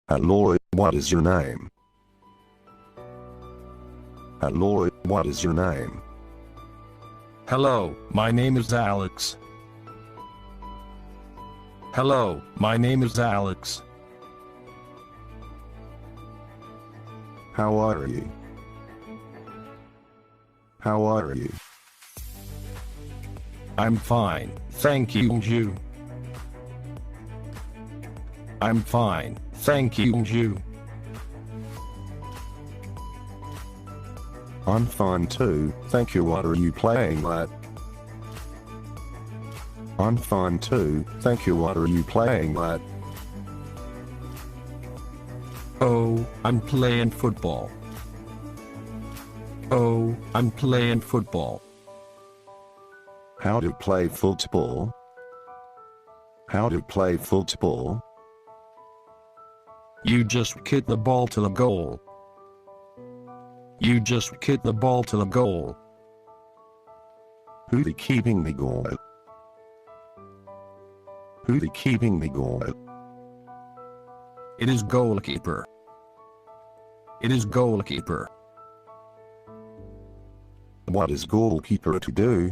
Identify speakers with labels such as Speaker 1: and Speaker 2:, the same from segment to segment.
Speaker 1: Hello, what is your name? Hello, what is your name?
Speaker 2: Hello, my name is Alex. Hello, my name is Alex.
Speaker 1: How are you? How are you?
Speaker 2: I'm fine, thank you. And you? I'm fine, thank you. And you?
Speaker 1: I'm fine too, thank you. What are you playing at? I'm fine too, thank you. What are you playing at?
Speaker 2: Oh, I'm playing football. Oh, I'm playing football.
Speaker 1: How to play football? How to play football?
Speaker 2: You just kick the ball to the goal. You just kick the ball to the goal.
Speaker 1: Who's keeping the goal? Who's keeping the goal?
Speaker 2: It is goalkeeper. It is goalkeeper.
Speaker 1: What is goalkeeper to do?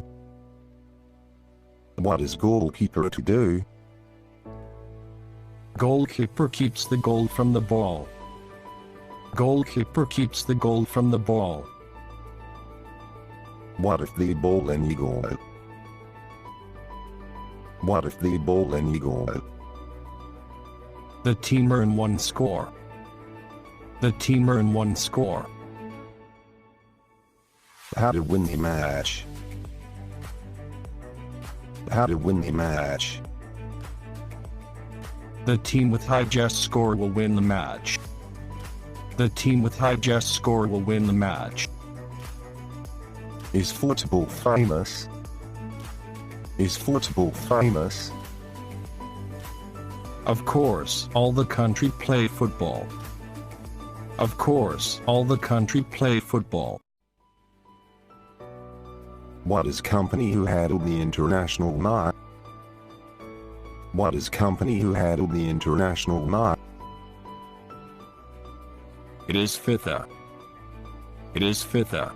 Speaker 1: What is goalkeeper to do?
Speaker 2: Goalkeeper keeps the goal from the ball. Goalkeeper keeps the goal from the ball.
Speaker 1: What if the ball in the goal? What if the ball in the goal?
Speaker 2: The team earn one score. The team earn one score.
Speaker 1: How to win the match? How to win the match?
Speaker 2: The team with highest score will win the match. The team with highest score will win the match.
Speaker 1: Is football famous? Is football famous?
Speaker 2: Of course, all the country play football. Of course, all the country play football.
Speaker 1: What is company who handled the international night? What is company who handled the international night?
Speaker 2: It is FIFA. It is FIFA.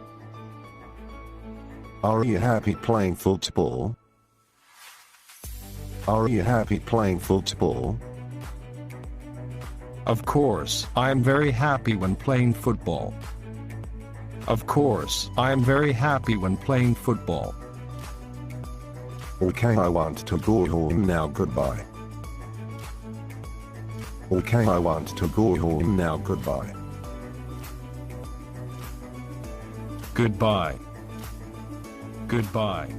Speaker 1: Are you happy playing football? Are you happy playing football?
Speaker 2: Of course, I am very happy when playing football. Of course, I am very happy when playing football.
Speaker 1: Okay, I want to go home now, goodbye. Okay, I want to go home now, goodbye.
Speaker 2: Goodbye. Goodbye.